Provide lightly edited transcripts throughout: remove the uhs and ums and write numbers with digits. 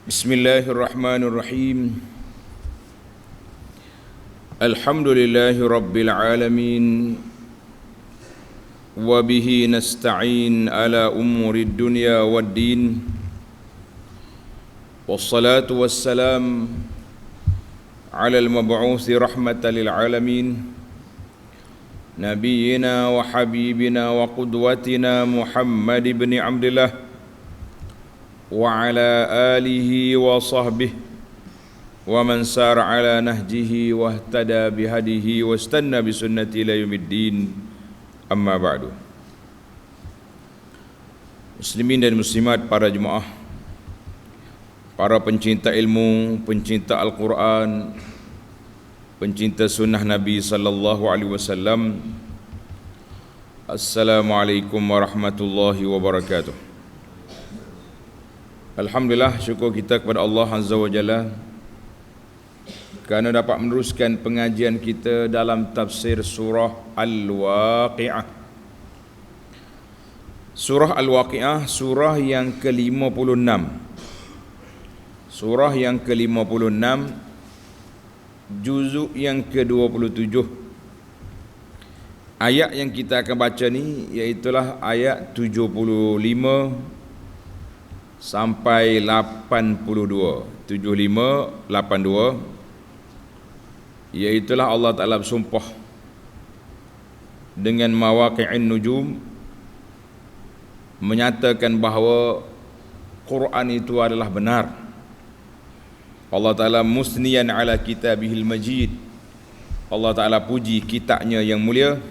Bismillahirrahmanirrahim. Alhamdulillahi rabbil alamin. Wa bihi nasta'in ala umurid dunya waddin. Wassalatu wassalam ala al-mab'uthi rahmatan lil alamin. Nabiyyina wa habibina wa qudwatina Muhammad ibn Abdillah wa ala alihi wa sahbihi wa man sara ala nahjihi wa ihtada bihadihi wa istanna bi sunnati ila yaumiddin. Amma ba'du. Muslimin dan muslimat, para jemaah, para pencinta ilmu, pencinta Al-Quran, pencinta sunnah Nabi sallallahu alaihi wasallam, Assalamualaikum warahmatullahi wabarakatuh. Alhamdulillah, syukur kita kepada Allah Azza wa Jalla kerana dapat meneruskan pengajian kita dalam tafsir surah Al-Waqi'ah. Surah Al-Waqi'ah, surah yang ke-56. Surah yang ke-56, juzuk yang ke-27. Ayat yang kita akan baca ni iaitulah ayat 75 sampai 82, 75, 82, iaitulah Allah Ta'ala bersumpah dengan mawaqi'in nujum, menyatakan bahawa Quran itu adalah benar. Allah Ta'ala musniyan ala kitabihil majid, Allah Ta'ala puji kitabnya yang mulia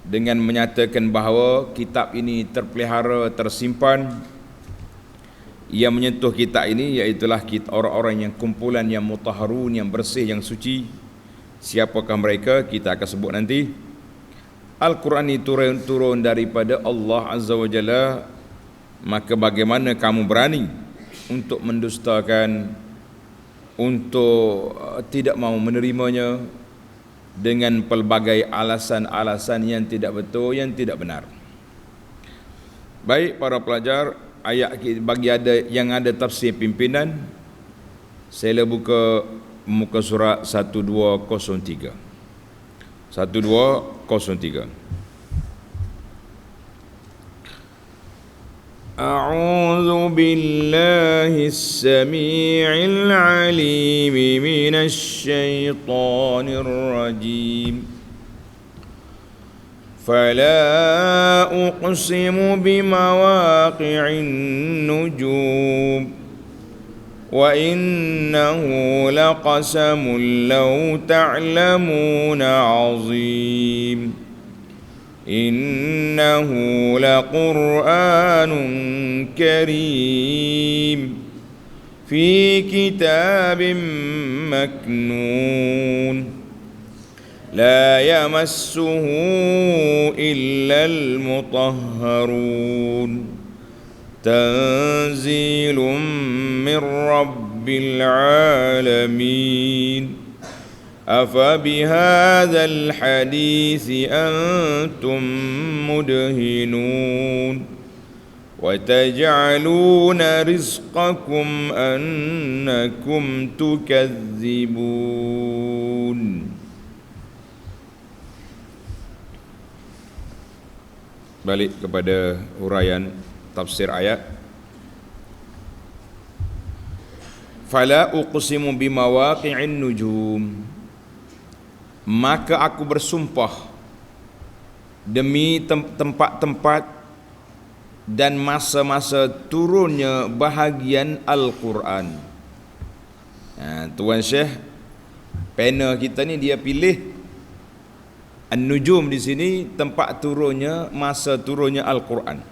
dengan menyatakan bahawa kitab ini terpelihara, tersimpan. Yang menyentuh kitab ini iaitulah orang-orang yang kumpulan yang mutahharun, yang bersih, yang suci. Siapakah mereka? Kita akan sebut nanti. Al-Quran itu turun daripada Allah Azza wa Jalla. Maka bagaimana kamu berani untuk mendustakan, untuk tidak mahu menerimanya dengan pelbagai alasan-alasan yang tidak betul, yang tidak benar. Baik para pelajar, ayat bagi ada yang ada tafsir pimpinan, saya buka muka surat 1203. 1203. A'udzu billahis samii'il 'aliim minasy syaithaanir rajiim. فلا أقسم بمواقع النجوم وإنه لقسم لو تعلمون عظيم إنه لقرآن كريم في كتاب مكنون لا يمسه إلا المطهرون تنزيل من رب العالمين أفبهذا الحديث أنتم مدهنون وتجعلون رزقكم أنكم تكذبون. Balik kepada huraian tafsir ayat. Fala uqsimu bimawaqi'in nujum, maka aku bersumpah demi tempat-tempat dan masa-masa turunnya bahagian Al-Quran. Tuan Syekh, panel kita ni dia pilih An-Nujum di sini tempat turunnya, masa turunnya Al-Quran.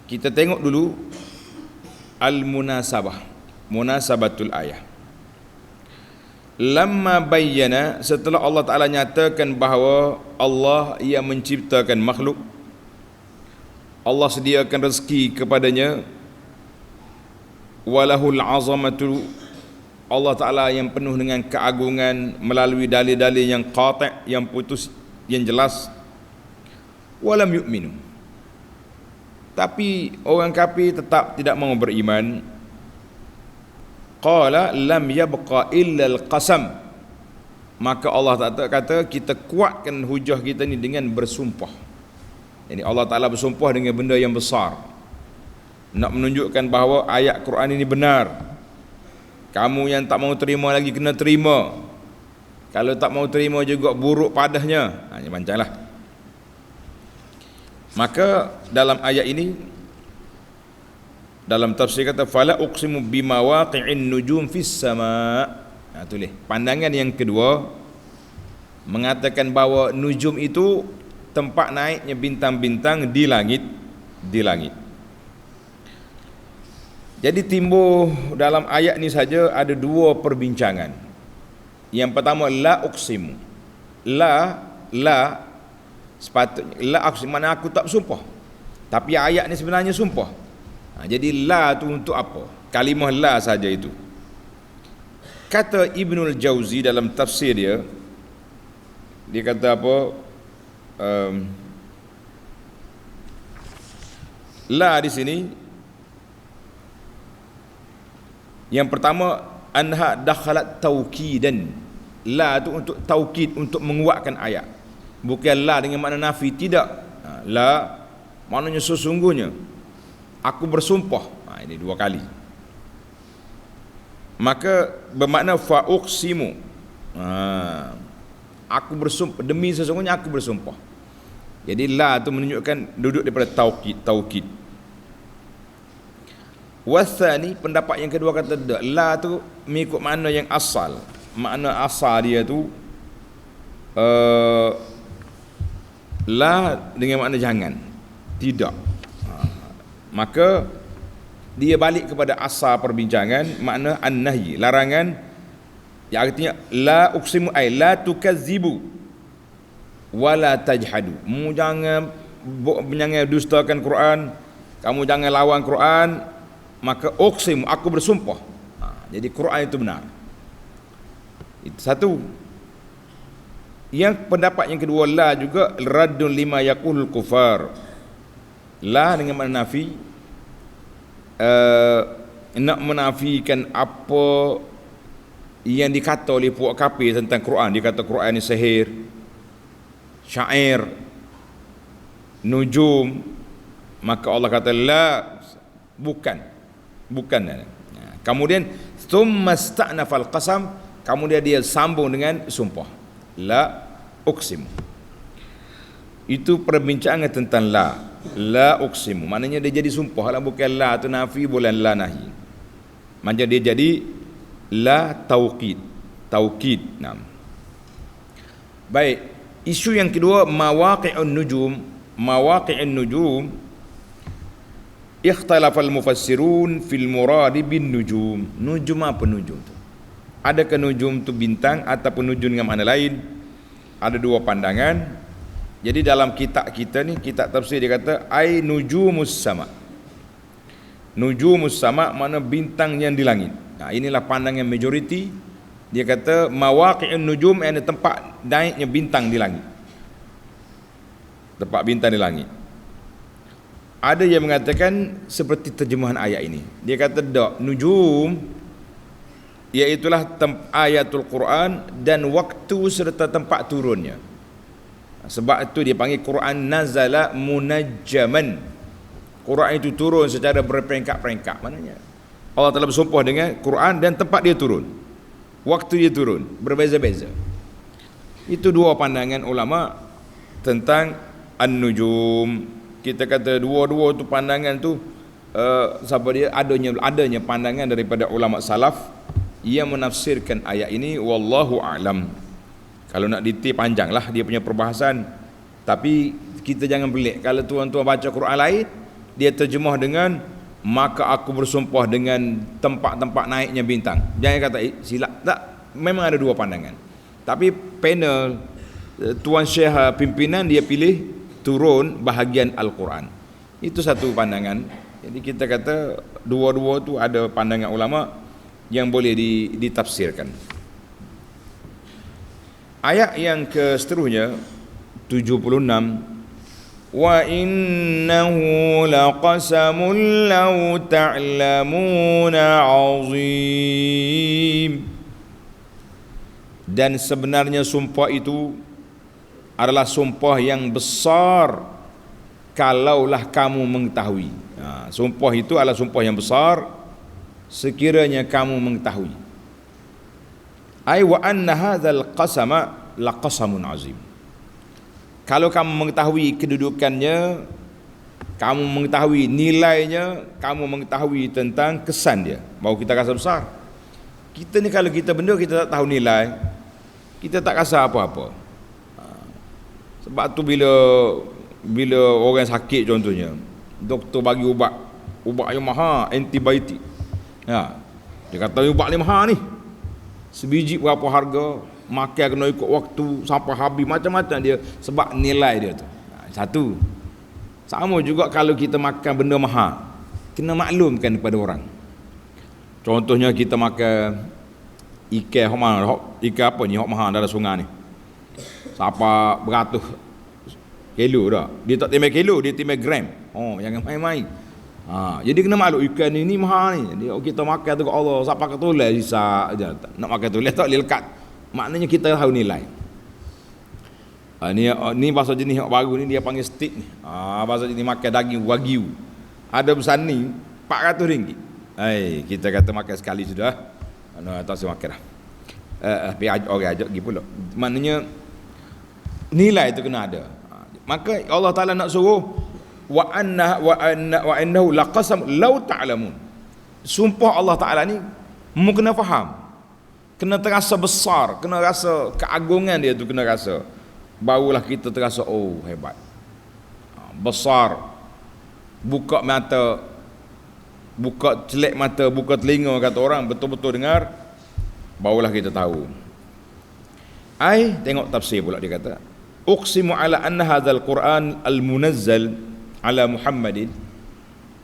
Kita tengok dulu Al-Munasabah, Munasabatul ayah. Lamma bayyana, setelah Allah Ta'ala nyatakan bahawa Allah yang menciptakan makhluk, Allah sediakan rezeki kepadanya, walahul azamatu, Allah Ta'ala yang penuh dengan keagungan melalui dalil-dalil yang qati', yang putus, yang jelas. Walam yu'minu, Tapi orang kafir tetap tidak mau beriman. Qala lam yabqa illa al-qasam. Maka Allah Ta'ala kata kita kuatkan hujah kita ni dengan bersumpah. Jadi Allah Ta'ala bersumpah dengan benda yang besar, nak menunjukkan bahawa ayat Quran ini benar. Kamu yang tak mau terima lagi kena terima. Kalau tak mau terima juga buruk padahnya. Macamlah. Maka dalam ayat ini, dalam tafsir kata fala uqsimu bimawaqi'in nujum fis sama'. Tulis. Pandangan yang kedua mengatakan bahawa nujum itu tempat naiknya bintang-bintang di langit, di langit. Jadi timbul dalam ayat ni saja ada dua perbincangan. Yang pertama la uqsimu. La sepatutnya la uqsimu mana aku tak bersumpah. Tapi ayat ni sebenarnya sumpah. Jadi la tu untuk apa? Kalimah la saja itu. Kata Ibnul Jauzi dalam tafsir dia, dia kata apa? La di sini yang pertama anha dakhalat taukidan. La tu untuk taukid, untuk menguatkan ayat. Bukan la dengan makna nafi, tidak. La maknanya sesungguhnya aku bersumpah. Ini dua kali. Maka bermakna fa uqsimu. Aku bersumpah, demi sesungguhnya aku bersumpah. Jadi la tu menunjukkan duduk daripada taukid. Wasani, pendapat yang kedua kata la tu mengikut makna yang asal. Makna asal dia tu la dengan makna jangan, tidak. Maka dia balik kepada asal perbincangan, makna an-nahyi, larangan, yang artinya la uqsimu ay la tukazzibu wala tajhadu. Jangan dustakan Quran, kamu jangan lawan Quran, maka uqsimu, aku bersumpah. Jadi Quran itu benar. Itu satu. Yang pendapat yang kedua la juga raddun lima yaqulul kufar. La dengan makna nafi, nak menafikan apa yang dikata oleh puak kafir tentang Quran. Dia kata Quran ni sihir, syair, nujum. Maka Allah kata la, bukan. Kemudian thumma sta'nafal qasam, kemudian dia sambung dengan sumpah, la uqsimu. Itu perbincangan tentang la uqsimu, maknanya dia jadi sumpah lah, bukan la tu nafi, bukan la nahi. Macam dia jadi la taukid. Nah. Baik, isu yang kedua mawaqi'un nujum. Ikhtalafal mufassirun fil muradi bin nujum. Nujum apa nujum tu? Adakah nujum tu bintang ataupun nujum dengan makna lain? Ada dua pandangan. Jadi dalam kitab kita ni, kitab tafsir, dia kata ai nujumus sama. Nujumus sama makna bintang yang di langit. Inilah pandangan majoriti. Dia kata mawaqi'un nujum yang tempat naiknya bintang di langit. Tempat bintang di langit. Ada yang mengatakan seperti terjemahan ayat ini. Dia kata nujum iaitulah ayatul Quran dan waktu serta tempat turunnya. Sebab itu dia panggil Quran nazala munajjaman. Quran itu turun secara berperingkat-peringkat. Maknanya Allah telah bersumpah dengan Quran dan tempat dia turun, waktu dia turun, berbeza-beza. Itu dua pandangan ulama tentang an-nujum. Kita kata dua-dua tu pandangan tu siapa dia, adanya pandangan daripada ulama salaf yang menafsirkan ayat ini, wallahu a'lam. Kalau nak detail panjanglah dia punya perbahasan. Tapi kita jangan pelik. Kalau tuan-tuan baca Quran lain, dia terjemah dengan maka aku bersumpah dengan tempat-tempat naiknya bintang. Jangan kata silap. Tak, memang ada dua pandangan. Tapi panel Tuan Syekh pimpinan dia pilih turun bahagian Al-Quran. Itu satu pandangan. Jadi kita kata dua-dua tu ada pandangan ulama yang boleh ditafsirkan. Ayat yang ke seterusnya 76, wa innahu laqasamun law ta'lamuna azim. Dan sebenarnya sumpah itu adalah sumpah yang besar kalaulah kamu mengetahui. Sumpah itu adalah sumpah yang besar sekiranya kamu mengetahui. Ai wa anna hadzal qasama laqasamun azim. Kalau kamu mengetahui kedudukannya, kamu mengetahui nilainya, kamu mengetahui tentang kesan dia, baru kita rasa besar. Kita ni kalau kita benda kita tak tahu nilai, kita tak rasa apa-apa. Sebab tu bila orang sakit contohnya, doktor bagi ubat yang mahal, antibiotik. Dia kata ubat ni mahal ni. Sebiji berapa harga, makan kena ikut waktu sampai habis, macam-macam dia sebab nilai dia tu. Satu. Sama juga kalau kita makan benda mahal, kena maklumkan kepada orang. Contohnya kita makan ikan ikan apa ni hok mahal dalam sungai ni. Siapa beratus kilo dah. Dia tak timbang kilo, dia timbang gram. Jangan main-main. Jadi kena maklum ikan ni mahal ni. Dia kita makan tu Allah, siapa kata tulis sisa aja. Nak makan tulis tak lekat. Maknanya kita tahu nilai. Ni bahasa jenis yang baru ni dia panggil steak ni. Bahasa jenis makan daging wagyu. Ada besar ni RM400. Kita kata makan sekali sudah. Tak usah makan dah. Orang ajak pergi pula. Maknanya nilai itu kena ada. Maka Allah Taala nak suruh wa annahu laqasam law ta'lamun. Sumpah Allah Taala ni mu kena faham. Kena terasa besar, kena rasa keagungan dia tu kena rasa. Barulah kita terasa hebat. Besar. Buka mata, buka celek mata, buka telinga kata orang, betul-betul dengar, barulah kita tahu. Tengok tafsir pula dia kata, uqsimu ala anna hadzal Quran al-munazzal ala Muhammadin.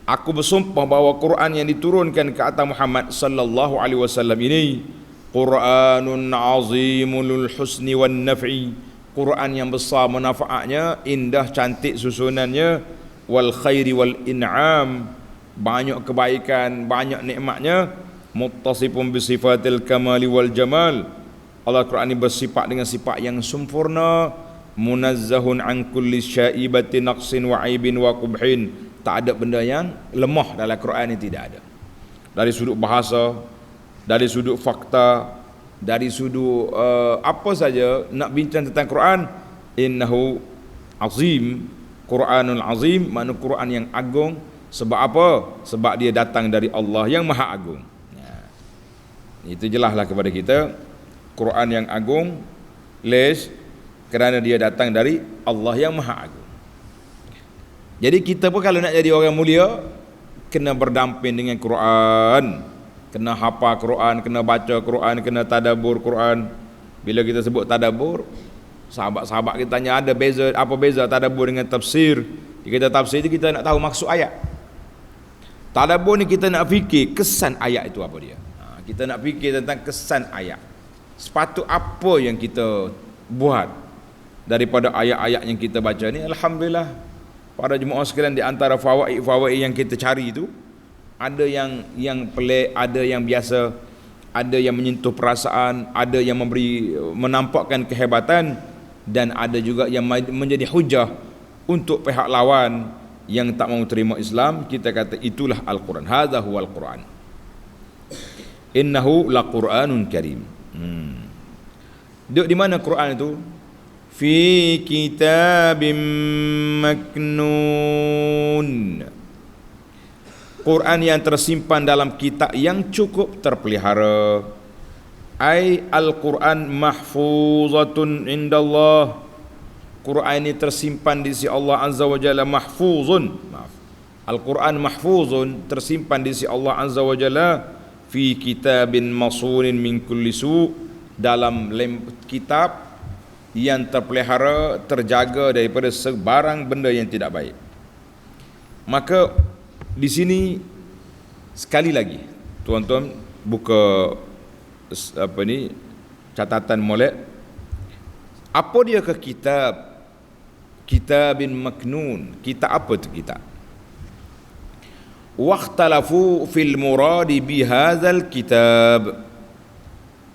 Aku bersumpah bahawa Quran yang diturunkan ke atas Muhammad sallallahu alaihi wasallam ini Quranun azimul husni wan naf'i. Quran yang besar manfaatnya, indah cantik susunannya, wal khairi wal in'am, banyak kebaikan, banyak nikmatnya, muttasifun bi sifatil kamali wal jamal. Allah Quran ini bersifat dengan sifat yang sempurna, munazzahun an kulli syaibati naqsin wa aibin wa qubhin. Tak ada benda yang lemah dalam Quran ini, tidak ada. Dari sudut bahasa, dari sudut fakta, dari sudut apa saja nak bincang tentang Quran, innahu azim, Quranul azim, makna Quran yang agung. Sebab apa? Sebab dia datang dari Allah yang maha agung. Itu jelaslah kepada kita Quran yang agung kerana dia datang dari Allah yang maha agung. Jadi kita pun kalau nak jadi orang mulia, kena berdamping dengan Quran, kena hafal Quran, kena baca Quran, kena tadabbur Quran. Bila kita sebut tadabbur, sahabat-sahabat kita tanya ada beza, apa beza tadabbur dengan tafsir? Kita tafsir itu kita nak tahu maksud ayat. Tadabbur ni kita nak fikir kesan ayat itu apa dia. Kita nak fikir tentang kesan ayat. Sepatut apa yang kita buat daripada ayat-ayat yang kita baca ni. Alhamdulillah, para jemaah sekalian, di antara fawaid yang kita cari itu ada yang pelik, ada yang biasa, ada yang menyentuh perasaan, ada yang menampakkan kehebatan, dan ada juga yang menjadi hujah untuk pihak lawan yang tak mau terima Islam. Kita kata itulah Al-Quran. Hadza huwal Quran. Innahu laqur'anun karim. Duduk di mana Quran itu? Fi kitabim maknun. Quran yang tersimpan dalam kitab yang cukup terpelihara. Al-Quran mahfuzatun indallah. Quran ini tersimpan di sisi Allah Azza wa Jalla, mahfuzun. Al-Quran mahfuzun, tersimpan di sisi Allah Azza wa Jalla, fi kitabin masunin min kulli su, dalam kitab yang terpelihara, terjaga daripada sebarang benda yang tidak baik. Maka di sini sekali lagi tuan-tuan buka catatan molek. Apa dia ke kitab? kitabin maknun. Kitab apa tu kitab? Waqtalafu fil muradi bihadzal kitab.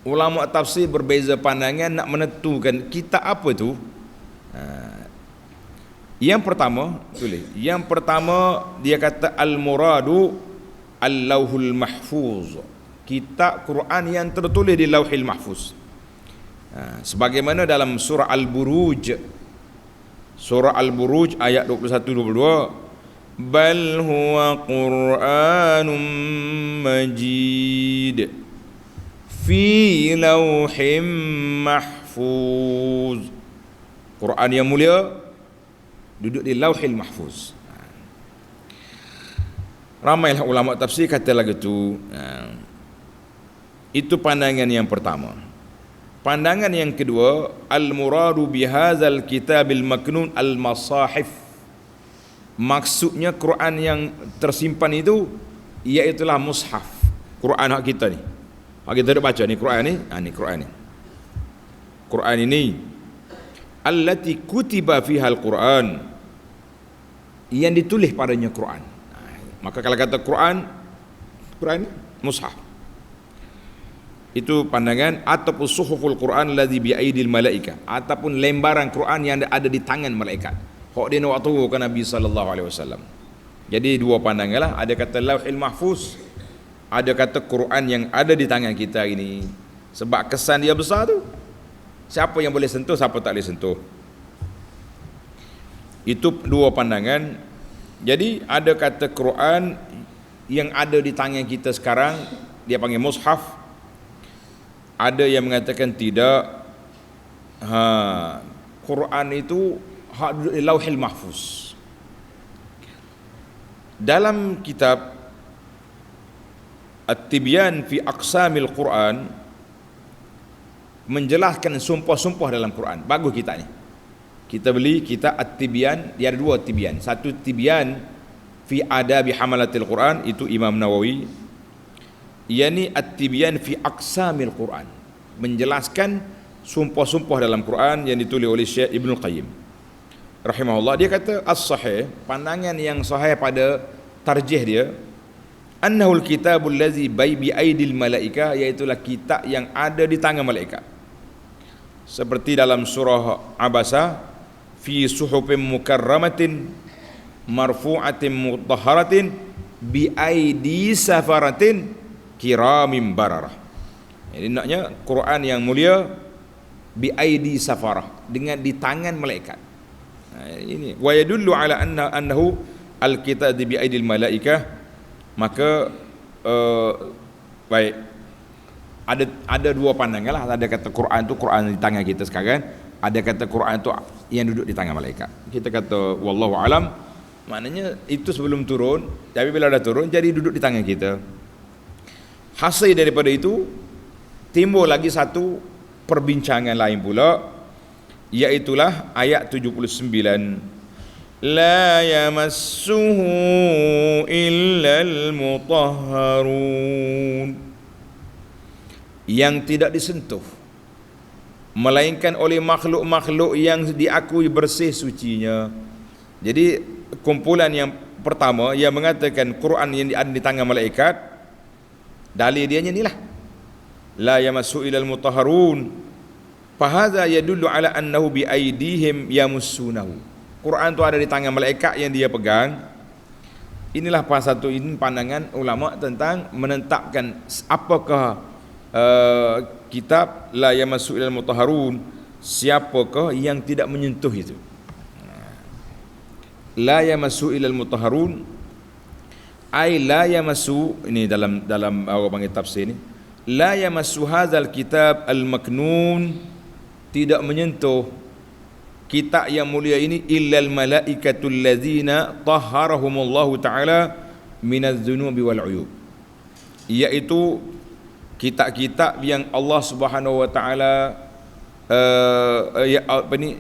Ulama tafsir berbeza pandangan nak menentukan kitab apa tu. Yang pertama, tulis. Yang pertama dia kata al-muradu al-lauhul mahfuz. Kitab Quran yang tertulis di Lauhil Mahfuz. Sebagaimana dalam surah Al-Buruj. Surah Al-Buruj ayat 21-22. Bal huwa Qur'anun Majid fi lauhim mahfuz. Quran yang mulia duduk di Lauhil Mahfuz. Ramailah ulama tafsir kata lagu tu. Itu pandangan yang pertama. Pandangan yang kedua, al-muradu bihadzal kitabil maknun al-masahif. Maksudnya Quran yang tersimpan itu iaitulah mushaf. Quran hak kita ni. Hak kita dah baca ni Quran ni. Ni Quran ni. Quran ini allati kutiba fiha al-Quran, yang ditulis padanya Quran. Maka kalau kata Quran mushaf. Itu pandangan. Ataupun suhuful Quran ladzi bi aidil malaikah, ataupun lembaran Quran yang ada di tangan malaikat. Hak dia nak turunkan Nabi sallallahu alaihi wasallam. Jadi dua pandangan lah. Ada kata Lauhil Mahfuz, ada kata Quran yang ada di tangan kita ini. Sebab kesan dia besar tu. Siapa yang boleh sentuh, siapa tak boleh sentuh. Itu dua pandangan. Jadi ada kata Quran yang ada di tangan kita sekarang, dia panggil mushaf. Ada yang mengatakan tidak. Quran itu hak duduk di Lauhil Mahfuz. Dalam kitab At-Tibyan fi Aqsamil Quran menjelaskan sumpah-sumpah dalam Quran. Bagus kitab ni. Kita beli kitab At-Tibyan, dia ada dua Tibyan. Satu Tibyan fi Adabi Hamalatil Quran, itu Imam Nawawi. Yani At-Tibyan fi Aqsamil Quran, menjelaskan sumpah-sumpah dalam Quran yang ditulis oleh Syekh Ibnul Qayyim rahimahullah. Dia kata as-sahih, pandangan yang sahih pada tarjih dia, annahul kitabul ladzi bi aidil malaikah, iaitulah kitab yang ada di tangan malaikat. Seperti dalam surah Abasa, fi suhufin mukarramatin marfu'atin mutahharatin bi aidi safaratin kiramim bararah. Jadi naknya Quran yang mulia bi aidi safarah, dengan di tangan malaikat. Ini wa yadullu ala annahu al-kitab bi aidil malaikah. Maka baik, ada dua pandangan lah. Ada kata Quran tu Quran di tangan kita sekarang, ada kata Quran tu yang duduk di tangan malaikat. Kita kata wallahu alam, maknanya itu sebelum turun, tapi bila dah turun jadi duduk di tangan kita. Hasil daripada itu timbul lagi satu perbincangan lain pula, iaitulah ayat 79, la yamassuhu illal mutahharun, yang tidak disentuh melainkan oleh makhluk-makhluk yang diakui bersih sucinya. Jadi kumpulan yang pertama yang mengatakan Quran yang ada di tangan malaikat, dalil dia inilah la yamassu ilal mutahharun, fahadha yadullu ala annahu bi aidihim yamussunahu. Quran tu ada di tangan malaikat yang dia pegang. Inilah satu pandangan ulama tentang menetapkan apakah kitab la yamassu ilal mutahharun, siapakah yang tidak menyentuh itu. La yamassu ilal mutahharun ai la yamassu, ini dalam orang panggil tafsir ni, la yamassu hadzal kitab al maknun, tidak menyentuh kitab yang mulia ini illal malaikatul ladzina tahharahumullahu taala minadz dzunubi wal uyub, iaitu kitab-kitab yang Allah Subhanahu wa taala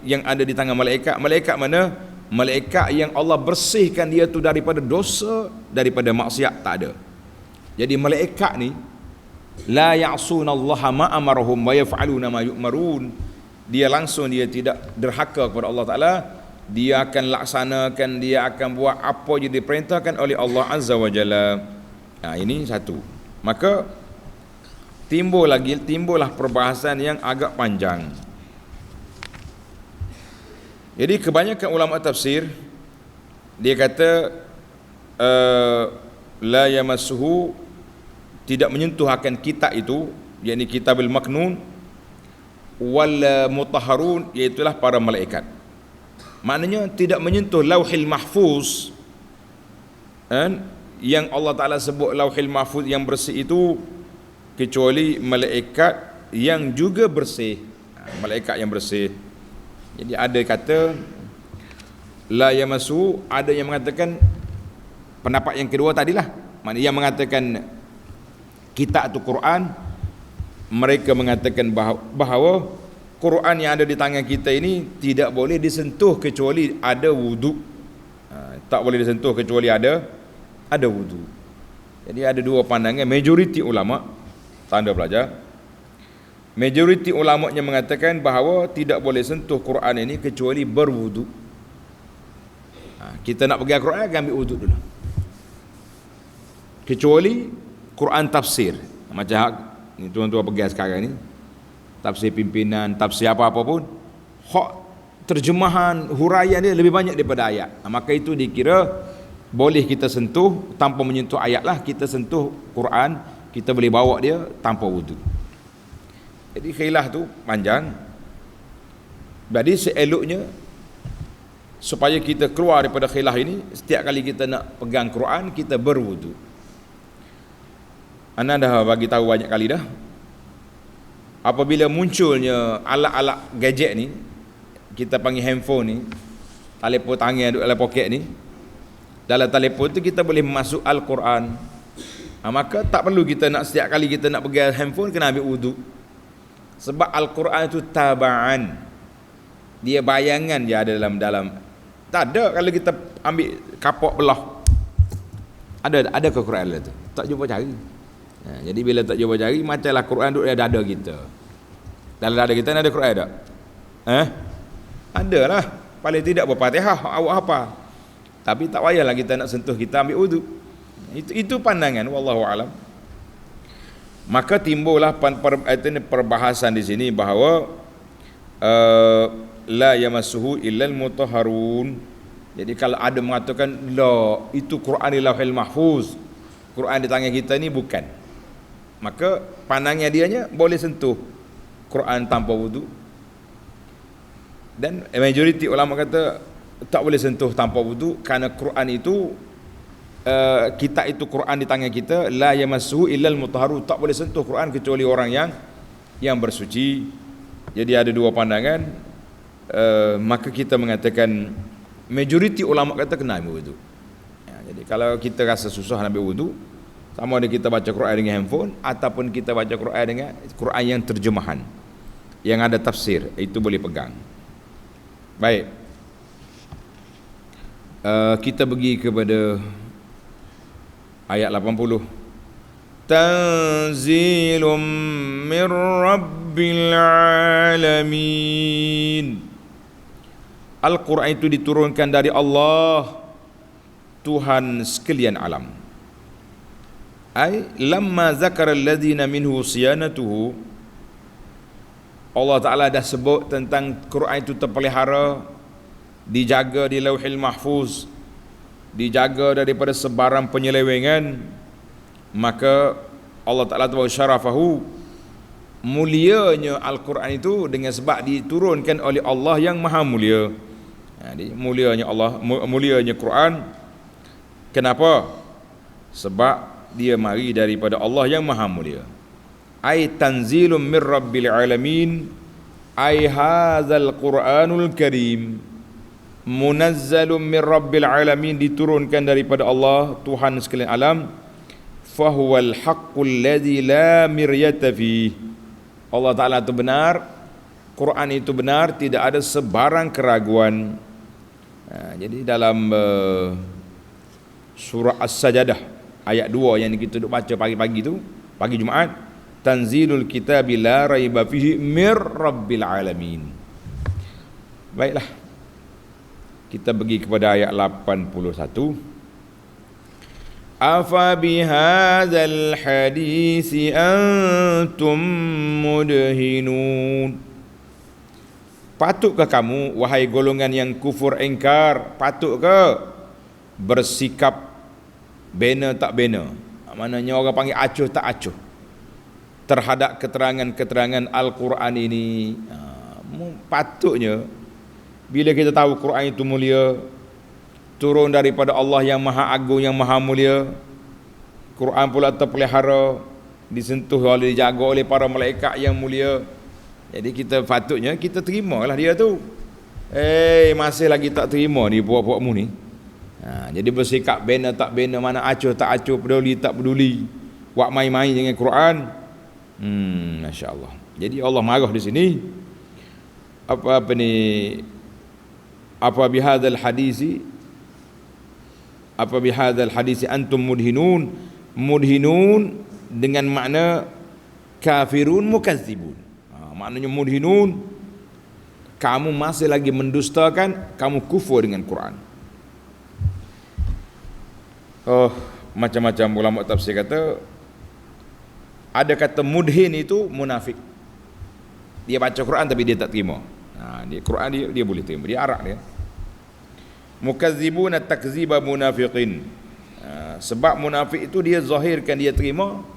yang ada di tangan malaikat. Malaikat mana? Malaikat yang Allah bersihkan dia tu daripada dosa, daripada maksiat, tak ada. Jadi malaikat ni la ya'sunallaha ma amarahum wa yaf'aluna ma yu'marun. Dia langsung dia tidak derhaka kepada Allah Taala, dia akan laksanakan, dia akan buat apa je diperintahkan oleh Allah Azza wa Jalla. Ini satu. Maka timbullah perbahasan yang agak panjang. Jadi kebanyakan ulama tafsir dia kata la yamassuhu, tidak menyentuh akan kitab itu, yakni kitabul maknun, wal mutahharun, iaitulah para malaikat. Maknanya tidak menyentuh lauhil mahfuz, yang Allah Ta'ala sebut lauhil mahfuz yang bersih itu, kecuali malaikat yang juga bersih, malaikat yang bersih. Jadi ada kata la yamassu, ada yang mengatakan pendapat yang kedua tadilah, maknanya yang mengatakan kitab itu Quran, mereka mengatakan bahawa Quran yang ada di tangan kita ini tidak boleh disentuh kecuali ada wudu. Tak boleh disentuh kecuali ada wudu. Jadi ada dua pandangan majoriti ulama, tanda pelajar. Majoriti ulamanya mengatakan bahawa tidak boleh sentuh Quran ini kecuali berwudu. Kita nak pegang Quran, ambil wudu dulu. Kecuali Quran tafsir, macam ni tuan-tuan pegang sekarang ni, tafsir pimpinan, tafsir apa-apa pun, hak terjemahan huraian dia lebih banyak daripada ayat. Maka itu dikira boleh kita sentuh tanpa menyentuh ayat lah. Kita sentuh Quran, kita boleh bawa dia tanpa wudu. Jadi khilaf tu panjang. Jadi seeloknya supaya kita keluar daripada khilaf ini, setiap kali kita nak pegang Quran, kita berwudu. Ana dah bagi tahu banyak kali dah. Apabila munculnya alat-alat gadget ni, kita panggil handphone ni, telefon tangan duduk dalam poket ni, dalam telefon tu kita boleh masuk Al-Quran. Maka tak perlu kita nak setiap kali kita nak pegang handphone kena ambil wudu. Sebab Al-Quran itu tabaan, dia bayangan je ada dalam. Tak ada kalau kita ambil kapok belah. Ada ke Quran tu? Tak jumpa cari. Jadi bila tak jumpa cari, macamlah Quran duduk dalam dada kita. Dalam dada kita ada Quran tak? Ada lah. Paling tidak berfatihah awak apa. Tapi tak payahlah kita nak sentuh, kita ambil wudu. Itu pandangan wallahu alam. Maka timbullah perbahasan di sini bahawa la yamassuhu illal mutahharun. Jadi kalau ada mengatakan la, itu Quran di Lauhil Mahfuz, Quran di tangan kita ni bukan, maka pandangan dianya boleh sentuh Quran tanpa wudu. Dan majoriti ulama kata tak boleh sentuh tanpa wudu, kerana Quran itu kitab itu Quran di tangan kita, la yamassuhu illal mutahharun, tak boleh sentuh Quran kecuali orang yang bersuci. Jadi ada dua pandangan. Maka kita mengatakan majoriti ulama kata kena ambil wudu. Jadi kalau kita rasa susah nak ambil wudu, sama ada kita baca Quran dengan handphone ataupun kita baca Quran dengan Quran yang terjemahan, yang ada tafsir, itu boleh pegang. Baik, kita pergi kepada ayat 80. Tanzilum min Rabbil Alamin. Al-Quran itu diturunkan dari Allah, Tuhan sekalian alam. Ai lamma zakara alladhina minhu siyanatuhu, Allah Ta'ala dah sebut tentang Quran itu terpelihara, dijaga di Lauhil Mahfuz, dijaga daripada sebarang penyelewengan. Maka Allah Ta'ala tahu syarafahu, mulianya Al-Quran itu dengan sebab diturunkan oleh Allah yang maha mulia. Jadi mulianya Allah, mulianya Quran. Kenapa? Sebab dia mari daripada Allah yang maha mulia. Ai tanzilum min Rabbil Alamin, ai hadzal Qur'anul Karim munazzalun min Rabbil Alamin, diturunkan daripada Allah, Tuhan sekalian alam. Fahuwal haqqul ladzi la miryata fi. Allah Ta'ala itu benar, Quran itu benar, tidak ada sebarang keraguan. Jadi dalam surah As-Sajdah ayat 2 yang kita duk baca pagi-pagi tu, pagi Jumaat, tanzilul kitabi la raiba fihi mir Rabbil Alamin. Baiklah, Kita pergi kepada ayat 81. Afa bihadzal hadisi antum mudhinun. Patutkah kamu, wahai golongan yang kufur engkar, patuk ke bersikap bena tak bena? Maknanya orang panggil acuh tak acuh terhadap keterangan-keterangan Al-Quran ini. Patutnya bila kita tahu Quran itu mulia, turun daripada Allah yang maha agung, yang maha mulia, Quran pula terpelihara, disentuh oleh, dijaga oleh para malaikat yang mulia. Jadi kita patutnya kita terimalah dia tu. Masih lagi tak terima ni puak-puakmu ni. Jadi bersikap bena tak bena, mana acuh tak acuh, peduli tak peduli, buat main-main dengan Quran. Masya Allah. Jadi Allah marah di sini. Apa bihadzal hadisi antum mudhinun. Mudhinun dengan makna kafirun mukazzibun. Maknanya mudhinun, kamu masih lagi mendustakan, kamu kufur dengan Quran. Macam-macam ulama tafsir kata, ada kata mudhin itu munafik. Dia baca Quran tapi dia tak terima. Dia Quran dia boleh terima, dia arak dia. Mukazzibuna takziba munafiqin. Sebab munafik itu dia zahirkan dia terima,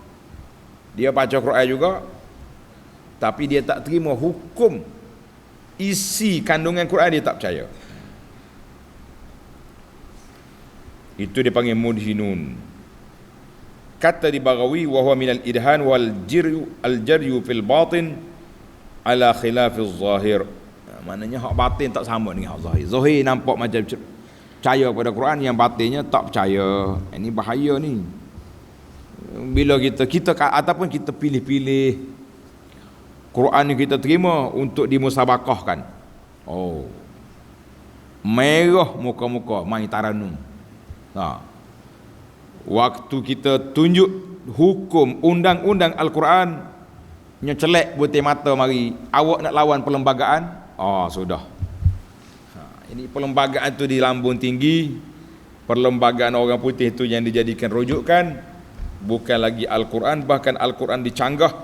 dia baca Quran juga, tapi dia tak terima hukum isi kandungan Quran, dia tak percaya. Itu dipanggil mudhinun. Kata di Baghawi, wa huwa minal idhan wal jaryu fil batin ala khilafiz zahir. Maknanya hak batin tak sama dengan hak zahir. Zahir nampak macam percaya pada Quran, yang batinnya tak percaya. Ini bahaya ni. Bila kita ataupun kita pilih-pilih Quran ni kita terima untuk dimusabakahkan. Merah muka-muka main taranum. Waktu kita tunjuk hukum undang-undang Al-Quran, nyecelek butir mata mari, awak nak lawan perlembagaan, sudah. Ini perlembagaan tu di lambung tinggi, perlembagaan orang putih tu yang dijadikan rujukan, bukan lagi Al-Quran. Bahkan Al-Quran dicanggah,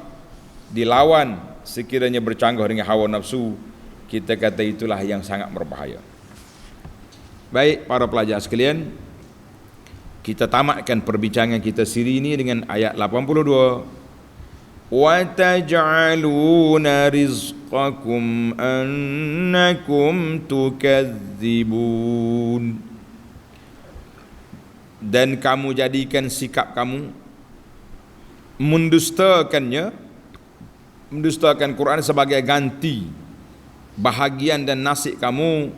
dilawan sekiranya bercanggah dengan hawa nafsu. Kita kata itulah yang sangat berbahaya. Baik para pelajar sekalian, kita tamatkan perbincangan kita siri ini dengan ayat 82. Wa taj'aluna rizqakum annakum tukadzibun. Dan kamu jadikan sikap kamu mendustakan Quran sebagai ganti bahagian dan nasib kamu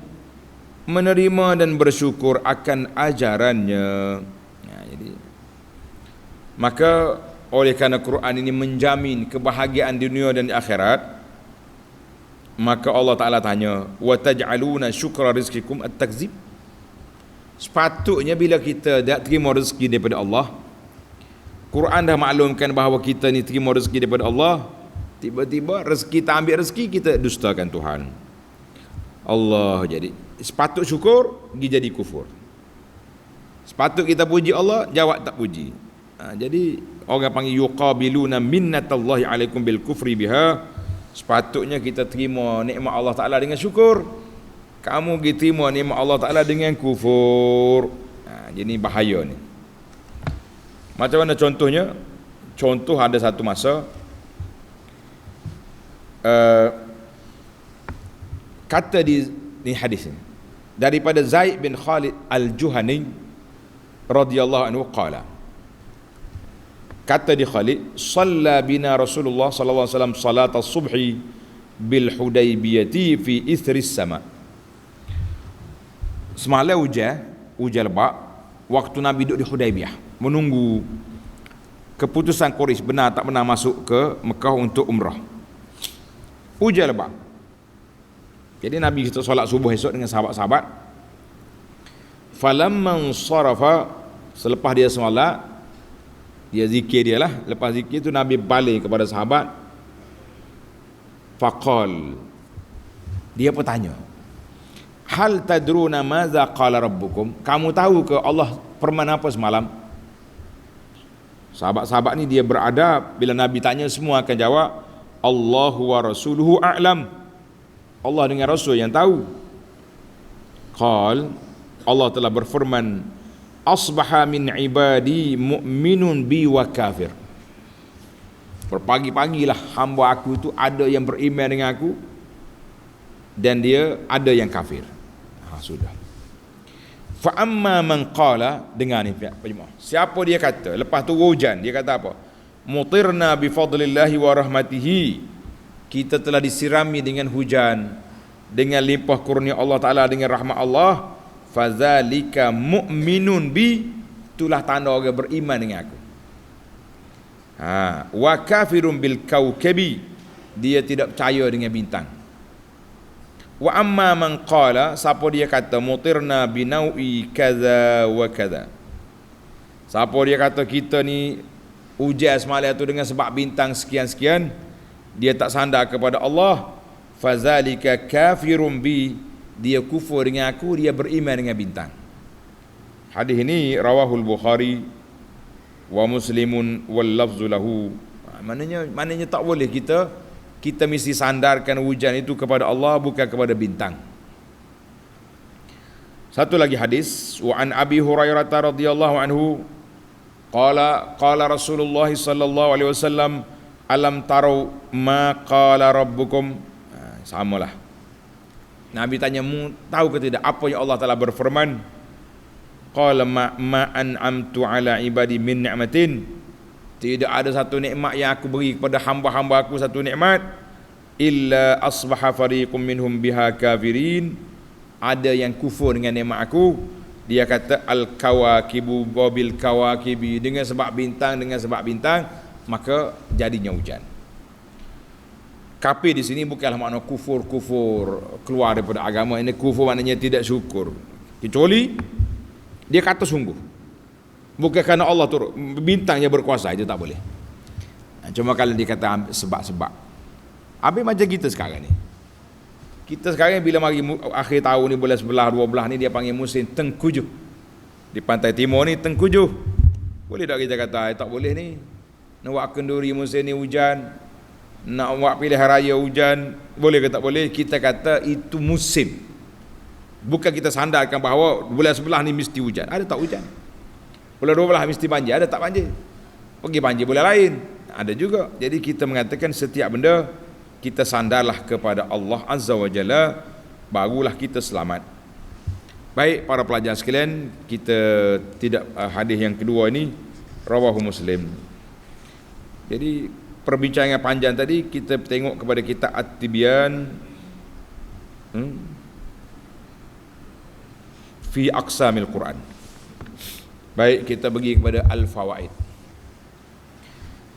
menerima dan bersyukur akan ajarannya. Jadi maka oleh kerana Quran ini menjamin kebahagiaan dunia dan di akhirat, maka Allah Ta'ala tanya, wa taj'aluna syukra rizqikum at-takzib. Sepatutnya bila kita dah terima rezeki daripada Allah, Quran dah maklumkan bahawa kita ni terima rezeki daripada Allah, tiba-tiba rezeki tak ambil rezeki, kita dustakan Tuhan Allah. Jadi sepatut syukur, pergi jadi kufur. Sepatut kita puji Allah, jawab tak puji. Jadi orang panggil yuqabiluna minnatallahi alaikum bil kufri biha. Sepatutnya kita terima nikmat Allah Ta'ala dengan syukur, kamu pergi terima nikmat Allah Ta'ala dengan kufur. Jadi bahaya ni. Macam mana contohnya? Contoh, ada satu masa kata di hadis ini daripada Zaid bin Khalid al-Juhani radhiyallahu anhu qala, kata di Khalid, shalla bina Rasulullah sallallahu alaihi wasallam salat as-subhi bil Hudaybiyati fi ithris sama. Semalam hujan lebat, waktu Nabi duduk di Hudaybiyah menunggu keputusan Quraisy benar tak benar masuk ke Mekah untuk umrah. Hujan lebat. Jadi Nabi kita solat subuh esok dengan sahabat-sahabat. Falamman sarafa, selepas dia solat, dia zikir dia lah. Lepas zikir tu Nabi balik kepada sahabat. Faqal, dia bertanya, hal tadruna maza qala rabbukum, kamu tahu ke Allah firman apa semalam? Sahabat-sahabat ni dia beradab, bila Nabi tanya semua akan jawab Allahu wa rasuluhu a'lam, Allah dengan Rasul yang tahu. Qal, Allah telah berfirman, asbaha min ibadi mu'minun bi wa kafir. Berpagi-pagilah hamba aku tu ada yang beriman dengan aku dan dia ada yang kafir. Sudah. Fa amma man qala, dengar ni pihak penjemaah. Siapa dia kata lepas tu hujan, dia kata apa? Mutirna bi fadlillahi wa rahmatihi. Kita telah disirami dengan hujan, dengan limpah kurnia Allah Taala, dengan rahmat Allah. Fadzalika mu'minun bi, itulah tanda orang beriman dengan aku. Wa kafirun bil kaukabi, dia tidak percaya dengan bintang. Wa amma man qala, siapa dia kata mutirna binaui kaza wa kaza, siapa dia kata kita ni hujan semalam tu dengan sebab bintang sekian-sekian, dia tak sandar kepada Allah. Fazalika kafirun bi, dia kufur dengan aku, dia beriman dengan bintang. Hadis ini rawahul Bukhari wa Muslimun wal lafzu lahu. Maknanya tak boleh kita mesti sandarkan hujan itu kepada Allah, bukan kepada bintang. Satu lagi hadis, wa an Abi Hurairah radhiyallahu anhu qala Rasulullah sallallahu alaihi wasallam, alam tarau ma qala rabbukum. Samalah, Nabi tanya, mu tahu ke tidak apa yang Allah Taala berfirman? Qala ma an'amtu ala ibadi min ni'matin, tidak ada satu nikmat yang aku beri kepada hamba-hamba aku, satu nikmat, illa asbaha fariqum minhum biha kafirin, ada yang kufur dengan nikmat aku. Dia kata al-kawakibu wabil kawakibi, dengan sebab bintang, maka jadinya hujan. Kafir di sini bukanlah makna kufur keluar daripada agama. Ini kufur maknanya tidak syukur, kecuali dia kata sungguh, bukan kerana Allah turut, bintangnya berkuasa, itu tak boleh. Cuma kalau dia kata sebab-sebab. Habis macam kita sekarang ni. Kita sekarang bila mari akhir tahun ni, bulan 11, 12 ni, dia panggil musim tengkujuh. Di pantai timur ni tengkujuh. Boleh tak kita kata tak boleh ni? Nak buat kenduri musim ni hujan, nak buat pilihan raya hujan, boleh ke tak boleh? Kita kata itu musim. Bukan kita sandarkan bahawa bulan 11 ni mesti hujan. Ada tak hujan? Bulan 12 mesti banjir, ada tak banjir? Pergi banjir bulan lain, ada juga. Jadi kita mengatakan setiap benda kita sandarlah kepada Allah Azza wa Jalla, barulah kita selamat. Baik para pelajar sekalian, kita tidak hadis yang kedua ini rawahu Muslim. Jadi perbincangan panjang tadi kita tengok kepada kitab At-Tibyan fi aqsamil Quran. Baik, kita pergi kepada Al-Fawaid.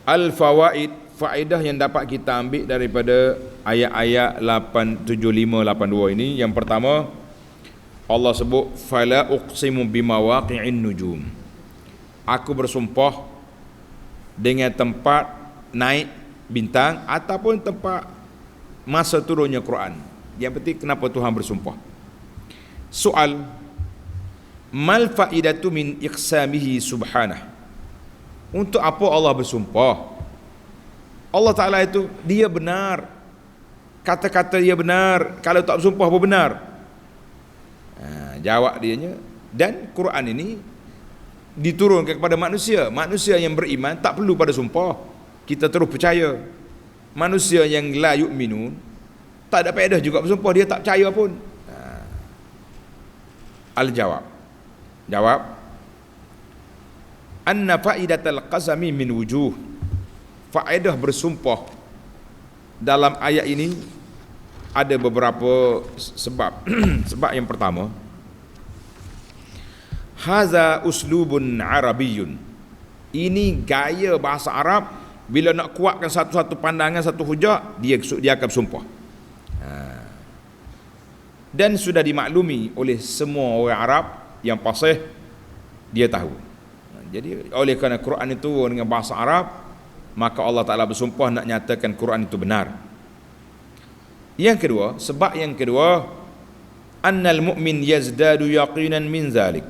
Al-Fawaid, faedah yang dapat kita ambil daripada ayat-ayat 875-82 ini. Yang pertama, Allah sebut fala uqsimu bimawaqi'in nujum, aku bersumpah dengan tempat naik bintang ataupun tempat masa turunnya Quran. Yang penting kenapa Tuhan bersumpah. Soal, mal faidatu min iqsamihi subhanah, untuk apa Allah bersumpah? Allah Ta'ala itu dia benar, kata-kata dia benar, kalau tak bersumpah apa benar? Jawab dianya, dan Quran ini diturunkan kepada manusia. Manusia yang beriman tak perlu pada sumpah, kita terus percaya. Manusia yang la yu'minun tak ada faedah juga bersumpah, dia tak percaya pun. Jawab, anna faidatal qasami min wujuh, faedah bersumpah dalam ayat ini ada beberapa sebab. Sebab yang pertama, haza uslubun arabiyyun, ini gaya bahasa Arab. Bila nak kuatkan satu-satu pandangan, satu hujah, dia akan bersumpah. Dan sudah dimaklumi oleh semua orang Arab yang fasih, dia tahu. Jadi oleh kerana Quran itu dengan bahasa Arab, maka Allah Ta'ala bersumpah nak nyatakan Quran itu benar. Yang kedua, sebab yang kedua, annal mu'min yazdadu yaqinan min zalik.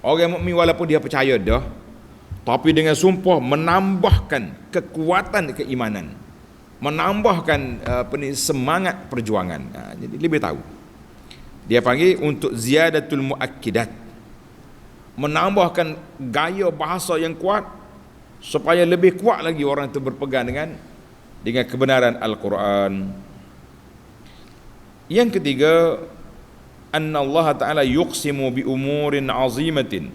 Orang mukmin walaupun dia percaya dah, tapi dengan sumpah menambahkan kekuatan keimanan, menambahkan semangat perjuangan. Jadi lebih tahu. Dia panggil untuk ziyadatul muakkidat, menambahkan gaya bahasa yang kuat supaya lebih kuat lagi orang itu berpegang dengan kebenaran Al-Quran. Yang ketiga, anna Allah Ta'ala yuqsimu bi umurin azimatin.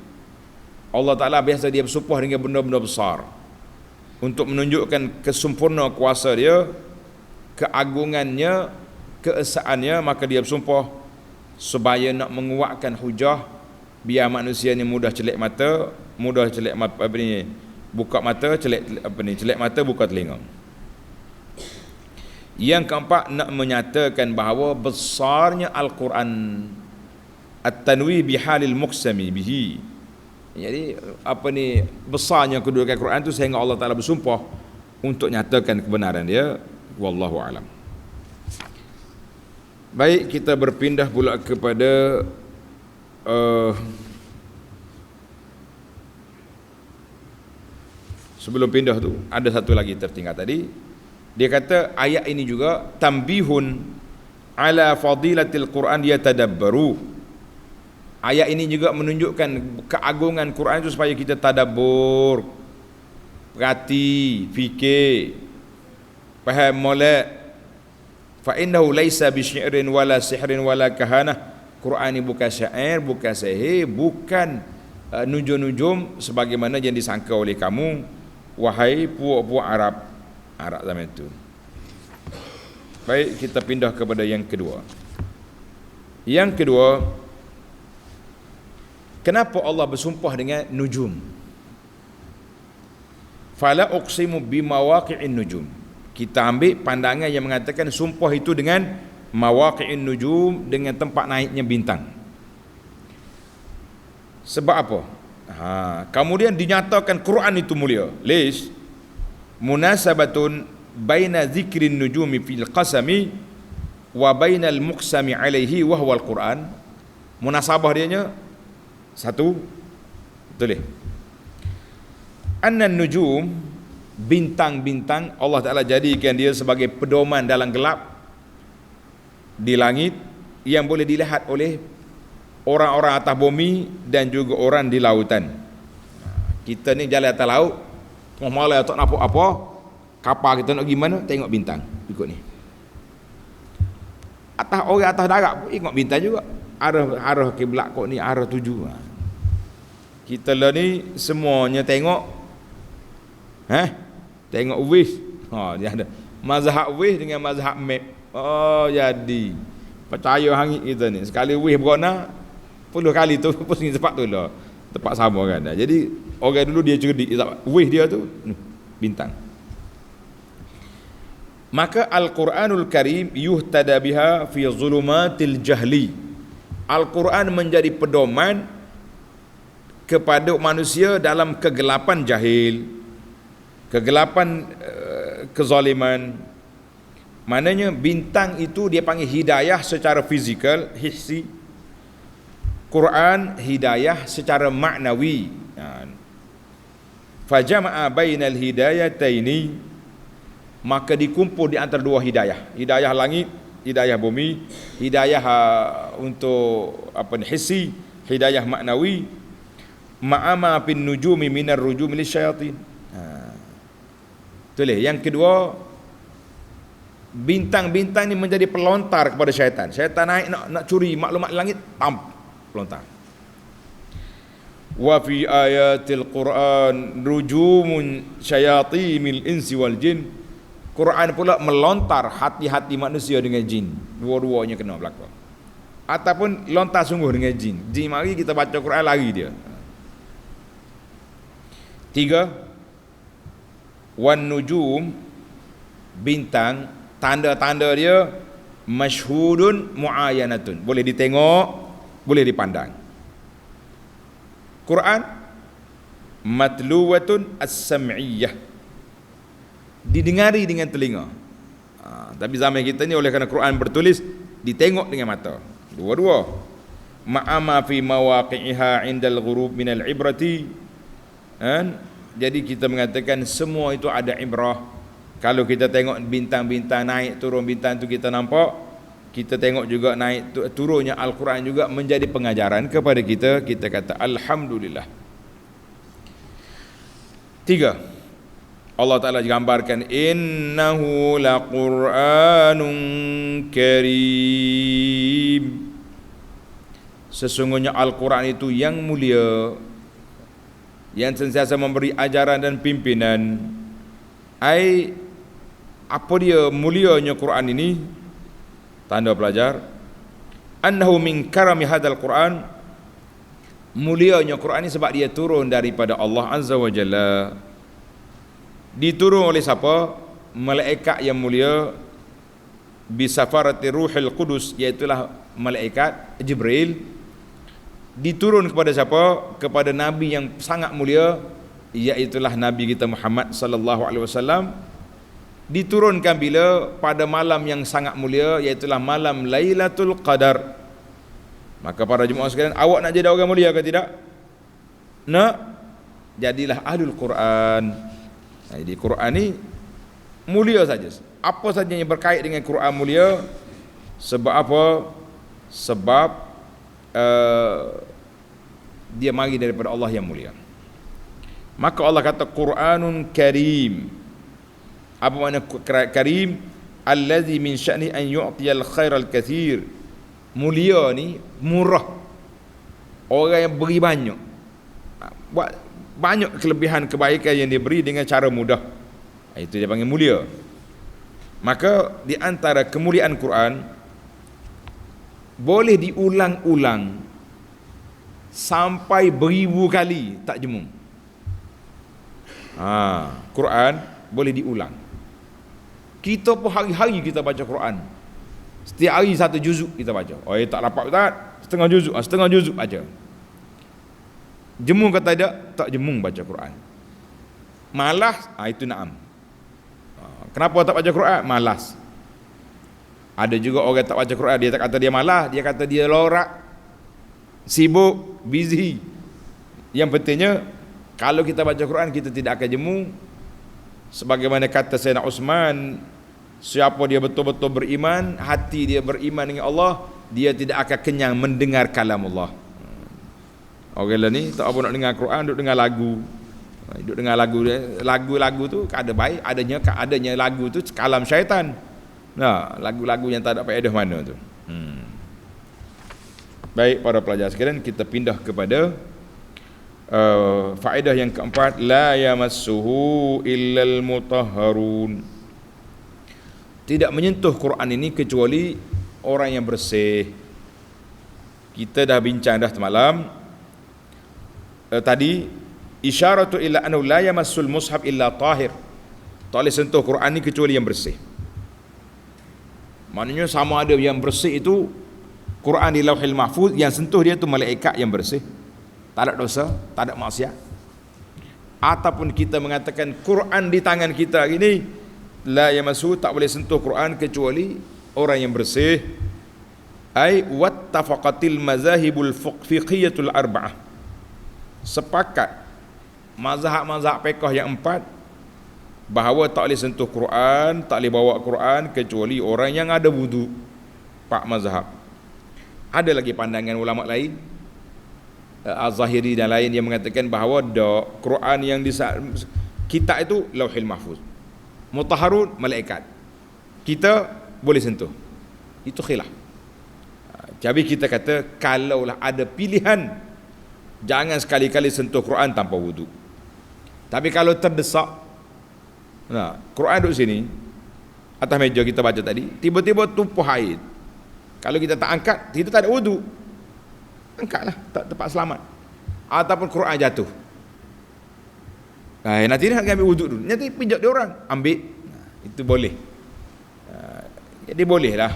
Allah Ta'ala biasa dia bersumpah dengan benda-benda besar untuk menunjukkan kesempurna kuasa dia, keagungannya, keesaannya. Maka dia bersumpah supaya nak menguatkan hujah, biar manusia ni mudah celek mata, buka mata, celek mata, buka telinga. Yang keempat, nak menyatakan bahawa besarnya Al-Quran, at-tanwih bihalil muqsami bihi. Jadi besarnya kedudukan Quran itu sehingga Allah Ta'ala bersumpah untuk nyatakan kebenaran dia. Wallahu a'lam. Baik, kita berpindah pula kepada sebelum pindah tu ada satu lagi tertinggal tadi. Dia kata ayat ini juga tambihun ala fadilatil Quran yatadabbaru. Ayat ini juga menunjukkan keagungan Quran itu supaya kita tadabbur, perhati, fikir, faham molek. Fa innahu laisa bisyairin wala sihrin wala kahanah. Quran ini bukan syair, bukan sihir, bukan nujum-nujum sebagaimana yang disangka oleh kamu wahai puak-puak Arab zaman itu. Baik, kita pindah kepada yang kedua. Yang kedua, kenapa Allah bersumpah dengan nujum? Fala uqsimu bimawaqi'in nujum. Kita ambil pandangan yang mengatakan sumpah itu dengan mawaqi'in nujum, dengan tempat naiknya bintang. Sebab apa? Kemudian dinyatakan Quran itu mulia. Lish munasabatun baina zikrin nujumi fil qasami wa bainal muqsami alaihi wa huwa al-Quran. Munasabah dianya satu, tulis anna nujum, bintang-bintang Allah Ta'ala jadikan dia sebagai pedoman dalam gelap di langit yang boleh dilihat oleh orang-orang atas bumi dan juga orang di lautan. Kita ni jalan atas laut, tengah malam tak nampak apa, kapal kita nak pergi mana, tengok bintang, ikut ni. Atas orang atas darat pun tengok bintang juga, arah kiblat kok ni, arah tuju. Kita lah ni semuanya tengok tengok wish. Dia ada mazhab wish dengan mazhab map. Jadi percaya hangit kita ni, sekali wish berona 10 kali tu pusing tempat tu lah, tempat sama kan. Jadi orang dulu dia cerdik, wish dia tu bintang. Maka Al-Quranul Karim yuhtada biha fi zulumatil jahli. Al-Quran menjadi pedoman kepada manusia dalam kegelapan jahil, kegelapan kezaliman. Maknanya bintang itu dia panggil hidayah secara fizikal, hissi. Quran hidayah secara maknawi. Fajama'a bainal hidayataini, maka dikumpul di antara dua hidayah, hidayah langit, hidayah bumi, hidayah untuk hissi, hidayah maknawi. Ma'ama bin nujumi minar rujumi lisyayatin. Tulis yang kedua, bintang-bintang ni menjadi pelontar kepada syaitan. Syaitan naik nak curi maklumat langit, pelontar. Wa fi ayatil Quran rujumun syayatinil insi wal jin. Quran pula melontar hati-hati manusia dengan jin. Dua-duanya kena berlaku. Ataupun lontar sungguh dengan jin. Jin mari kita baca Quran lari dia. 3, wan nujum, bintang, tanda-tanda dia masyhudun muayyanatun, boleh ditengok, boleh dipandang. Quran matluwatun as-sam'iyyah, didengari dengan telinga. Tapi zaman kita ni oleh kerana Quran bertulis, ditengok dengan mata. Dua-dua. Ma'ama fi mawaqi'iha 'indal ghurub minal ibrati. Jadi kita mengatakan semua itu ada ibrah. Kalau kita tengok bintang-bintang naik turun bintang tu kita nampak, kita tengok juga naik turunnya Al-Quran juga menjadi pengajaran kepada kita. Kita kata alhamdulillah. 3. Allah Ta'ala gambarkan innahu laqur'anun karim. Sesungguhnya Al-Quran itu yang mulia, yang sentiasa memberi ajaran dan pimpinan. Apa dia mulianya Quran ini? Tanda pelajar, annahu min karami hadzal Quran, mulianya Quran ini sebab dia turun daripada Allah Azza wa Jalla. Diturun oleh siapa? Malaikat yang mulia, bisafarati ruhil qudus, iaitulah malaikat Jibril. Diturun kepada siapa? Kepada Nabi yang sangat mulia, iaitulah Nabi kita Muhammad sallallahu alaihi wasallam. Diturunkan bila? Pada malam yang sangat mulia, iaitulah malam Lailatul Qadar. Maka para jemaah sekalian, awak nak jadi orang mulia ke tidak? Nak? Jadilah ahlul Quran. Jadi Quran ni mulia saja. Apa saja yang berkait dengan Quran mulia. Sebab apa? Sebab dia mari daripada Allah yang mulia. Maka Allah kata Quranun Karim. Apa makna Karim? Allazi min sya'ni an yu'tiyal khairal katsir. Mulia ni murah. Orang yang beri banyak, buat banyak kelebihan kebaikan yang diberi dengan cara mudah. Itu dia panggil mulia. Maka di antara kemuliaan Quran, boleh diulang-ulang sampai 1000 kali tak jemu. Quran boleh diulang. Kita pun hari-hari kita baca Quran. Setiap hari 1 juzuk kita baca. Tak dapat Ustaz, setengah juzuk aja. Jemu kata tak jemu baca Quran. Malas, itu naam. Kenapa tak baca Quran? Malas. Ada juga orang tak baca Quran, dia tak kata dia malas, dia kata dia lorak, sibuk, busy. Yang pentingnya kalau kita baca Quran kita tidak akan jemu. Sebagaimana kata Sayyidina Uthman, siapa dia betul-betul beriman, hati dia beriman dengan Allah, dia tidak akan kenyang mendengar kalam Allah. Orang lain ni tak apa nak dengar Quran, duk dengar lagu. Duk dengar lagu tu ada baik, adanya lagu tu kalam syaitan. Lagu-lagu yang tak ada faedah mana tu. Baik para pelajar sekalian, kita pindah kepada faedah yang keempat, la yamassuhu illal mutahharun. Tidak menyentuh Quran ini kecuali orang yang bersih. Kita dah bincang dah semalam tadi, isyaratu ila annahu la yamassul mushaf illa tahir. Tak boleh sentuh Quran ini kecuali yang bersih. Maknanya sama ada yang bersih itu Quran di Lauhil Mahfuz, yang sentuh dia tu malaikat yang bersih, tak ada dosa, tak ada maksiat. Ataupun kita mengatakan Quran di tangan kita ini la yamassu, tak boleh sentuh Quran kecuali orang yang bersih. Ai wattafaqatil mazahibul fiqhiyatul arba'ah. Sepakat mazhab-mazhab fiqh yang 4 bahawa tak boleh sentuh Quran, tak boleh bawa Quran kecuali orang yang ada wudu. 4 mazhab. Ada lagi pandangan ulama lain, Az-Zahiri dan lain, yang mengatakan bahawa Quran yang kita itu Lauhil Mahfuz, mutahharun malaikat, kita boleh sentuh. Itu khilaf. Jadi kita kata kalaulah ada pilihan, jangan sekali-kali sentuh Quran tanpa wudu. Tapi kalau terdesak, Quran duduk sini atas meja kita baca tadi, tiba-tiba tumpah air, kalau kita tak angkat, kita tak ada wudu, angkatlah, tak tempat selamat. Ataupun Quran jatuh, nanti nak ambil wudu dulu, nanti pijak dia orang, ambil, itu boleh. Jadi boleh lah.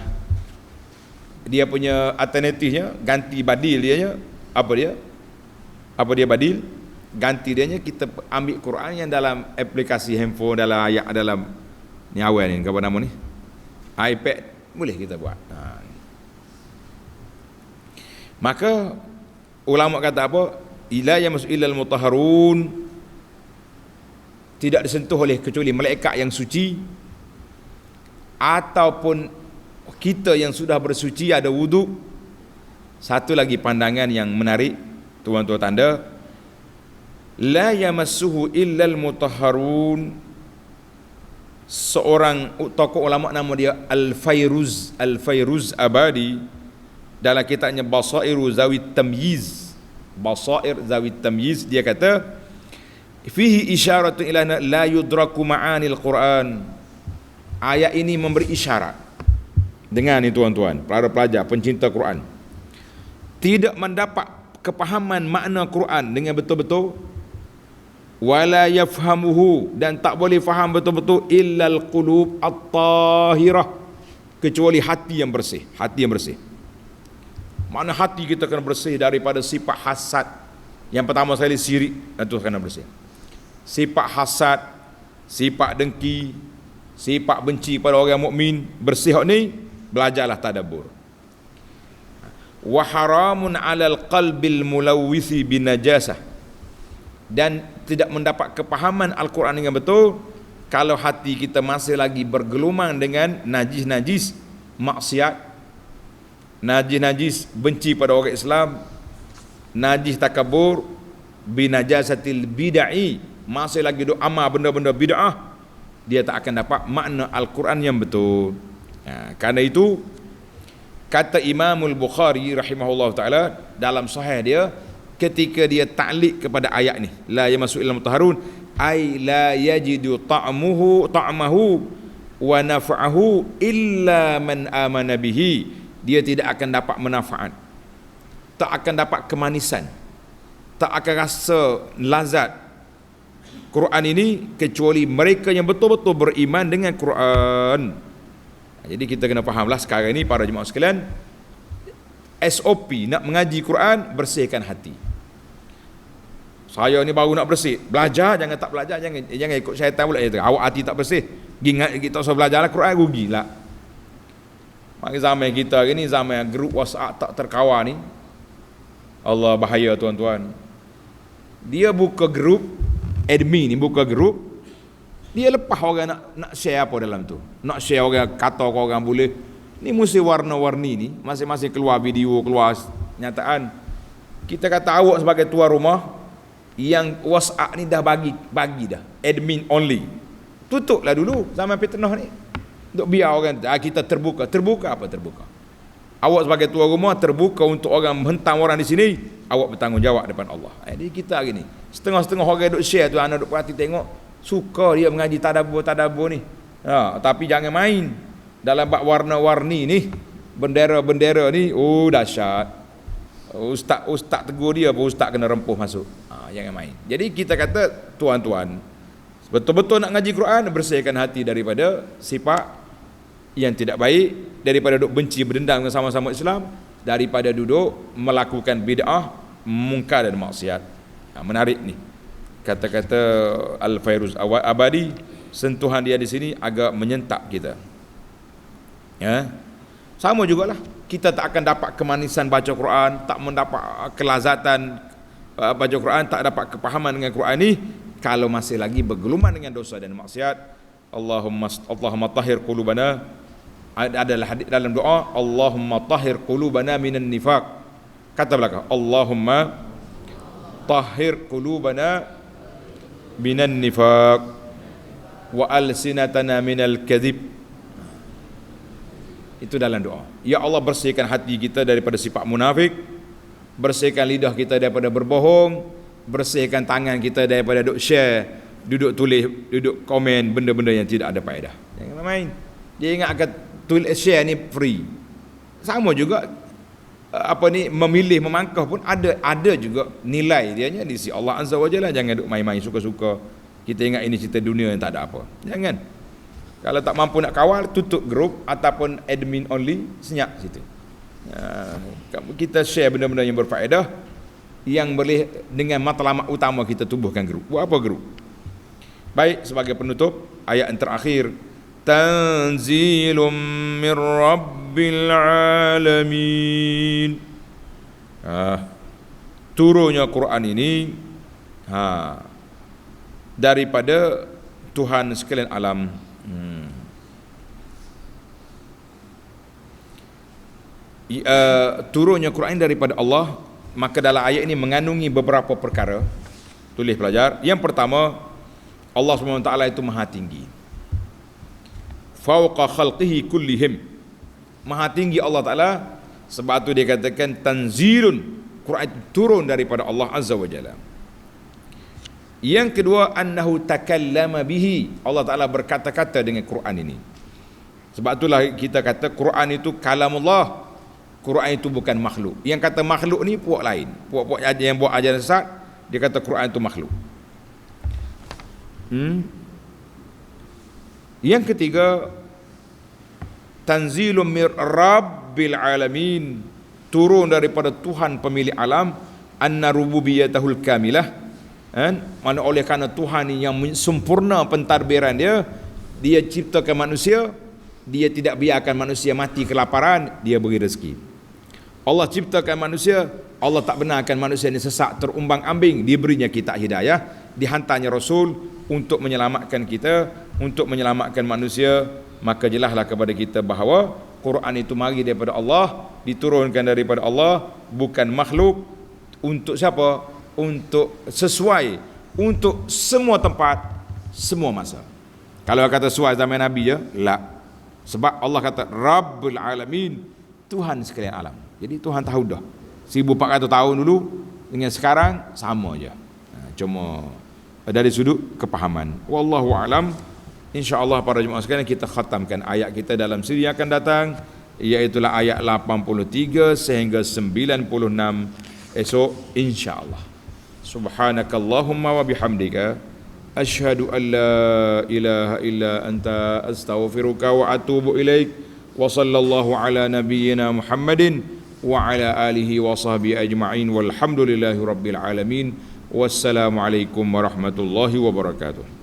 Dia punya alternatifnya, ganti badil dia, apa dia badil? Ganti dia, kita ambil Quran yang dalam aplikasi handphone, dalam ayat, dalam ni awal ni, apa nama ni, iPad, boleh kita buat. Maka ulama kata apa? Ila yamassu illal mutahharun, tidak disentuh oleh kecuali malaikat yang suci ataupun kita yang sudah bersuci ada wuduk. Satu lagi pandangan yang menarik, tuan-tuan tanda, la yamassuhu illal mutahharun. Seorang tokoh ulama nama dia Al-Fairuz Abadi, dalam kitabnya Basairu Zawit Tamyiz, Basair Zawit Tamyiz, dia kata fihi isyaratun ila la yudraku ma'anil Quran. Ayat ini memberi isyarat, dengar ni tuan-tuan, para pelajar pencinta Quran, tidak mendapat kepahaman makna Quran dengan betul-betul, wala yafhamuhu, dan tak boleh faham betul-betul, illal qulub at-tahirah, kecuali hati yang bersih. Hati yang bersih, makna hati kita kena bersih daripada sifat hasad. Yang pertama sekali syirik, itu kena bersih. Sifat hasad, sifat dengki, sifat benci pada orang mukmin, bersih ni, belajarlah tadabbur. Wa haramun 'alal qalbil mulawwithi bin najasah, dan tidak mendapat kepahaman Al-Quran dengan betul kalau hati kita masih lagi bergelumang dengan najis-najis maksiat, najis-najis benci pada orang Islam, najis takabur, binajasatil bid'ah, masih lagi duk amal benda-benda bid'ah, dia tak akan dapat makna Al-Quran yang betul. Kerana itu kata Imamul Bukhari rahimahullah ta'ala dalam sahih dia, ketika dia ta'liq kepada ayat ni, la yamassu illal mutahharun, ay la yajidu ta'mahu wa naf'ahu illa man amana bihi, dia tidak akan dapat manfaat, tak akan dapat kemanisan, tak akan rasa lazat Quran ini kecuali mereka yang betul-betul beriman dengan Quran. Jadi kita kena fahamlah sekarang ini para jemaah sekalian, SOP nak mengaji Quran, bersihkan hati. Saya ni baru nak bersih, belajar, jangan tak belajar, jangan ikut syaitan pula. Awak hati tak bersih, ingat kita usah belajarlah Quran, rugilah. Maka zaman kita hari ni zaman grup WhatsApp tak terkawal ni, Allah bahaya tuan-tuan. Dia buka grup, admin ni buka grup, dia lepas orang nak share apa dalam tu, nak share orang kata ke orang boleh, ni mesti warna-warni ni, masing-masing keluar video, keluar nyataan. Kita kata awak sebagai tuan rumah yang WhatsApp ni dah bagi dah admin only, tutuplah dulu zaman fitnah ni, untuk biar orang kita terbuka apa terbuka. Awak sebagai tuan rumah terbuka untuk orang menghentam orang di sini, awak bertanggungjawab depan Allah. Jadi kita hari ni setengah-setengah orang duk share tu, anak duk perhati tengok, suka dia mengaji tadabbur ni. Tapi jangan main dalam bab warna-warni ni, bendera-bendera ni, dahsyat. Ustaz tegur dia, ustaz kena rempuh masuk. Jangan main. Jadi kita kata tuan-tuan, betul-betul nak ngaji Quran, bersihkan hati daripada sifat yang tidak baik, daripada duduk benci berdendam dengan sama-sama Islam, daripada duduk melakukan bid'ah, mungkar dan maksiat. Menarik ni kata-kata Al-Fairuz Abadi, sentuhan dia di sini agak menyentap kita. Sama jugalah, kita tak akan dapat kemanisan baca Quran, tak mendapat kelazatan baca Quran, tak dapat kepahaman dengan Quran ni kalau masih lagi bergeluman dengan dosa dan maksiat. Allahumma tahhir qulubana, adalah hadis dalam doa, Allahumma tahhir qulubana minan nifaq. Kata belakang, Allahumma tahhir qulubana minan nifaq wa alsinatana minal kadhib. Itu dalam doa. Ya Allah, bersihkan hati kita daripada sifat munafik, bersihkan lidah kita daripada berbohong, bersihkan tangan kita daripada duk share, duduk tulis, duduk komen benda-benda yang tidak ada faedah. Jangan main. Dia ingat akan tulis share ni free. Sama juga memilih memangkah pun ada juga nilai dianya di sisi Allah Azza wa Jalla. Jangan duk main-main suka-suka. Kita ingat ini cerita dunia yang tak ada apa. Jangan. Kalau tak mampu nak kawal, tutup grup ataupun admin only, senyap situ. Kita share benda-benda yang berfaedah, yang boleh dengan matlamat utama kita tubuhkan grup. Buat apa grup? Baik, sebagai penutup ayat yang terakhir, tanzilum min rabbil alamin. Turunnya Quran ini daripada Tuhan sekalian alam. Turunnya Quran daripada Allah, maka dalam ayat ini mengandungi beberapa perkara. Tulis pelajar. Yang pertama, Allah SWT itu maha tinggi, fauqa khalqihi kullihim, maha tinggi Allah Ta'ala. Sebab itu dia katakan tanzilun, Quran itu turun daripada Allah Azza wa Jalla. Yang kedua, annahu takallama bihi, Allah Ta'ala berkata-kata dengan Quran ini. Sebab itulah kita kata Quran itu kalamullah, Quran itu bukan makhluk. Yang kata makhluk ni puak lain, puak-puak yang buat ajaran sesat, dia kata Quran itu makhluk. Yang ketiga, tanzilun mir rabbil alamin, turun daripada Tuhan pemilik alam, anna rububiyatahul kamilah, mana oleh kerana Tuhan yang sempurna pentadbiran dia, dia ciptakan manusia, dia tidak biarkan manusia mati kelaparan, dia beri rezeki. Allah ciptakan manusia, Allah tak benarkan manusia ini sesak terumbang-ambing, diberinya kitab hidayah, dihantarnya Rasul untuk menyelamatkan kita, untuk menyelamatkan manusia. Maka jelaslah kepada kita bahawa Quran itu mari daripada Allah, diturunkan daripada Allah, bukan makhluk. Untuk siapa? Untuk sesuai, untuk semua tempat, semua masa. Kalau kata sesuai zaman Nabi je, la. Sebab Allah kata Rabbul Alamin, Tuhan sekalian alam. Jadi Tuhan tahu dah 1400 tahun dulu dengan sekarang sama aja. Cuma dari sudut kepahaman. Wallahu alam. InsyaAllah para jemaah sekalian, kita khatamkan ayat kita dalam siri yang akan datang, iaitu ayat 83 sehingga 96 esok insyaAllah. Subhanakallahumma wa bihamdika, asyhadu an la ilaha illa anta, astaghfiruka wa atubu ilaik. Wa sallallahu ala nabiyyina Muhammadin wa ala alihi wa sahbihi ajma'in, walhamdulillahi rabbil alamin. Wassalamu alaikum warahmatullahi wabarakatuh.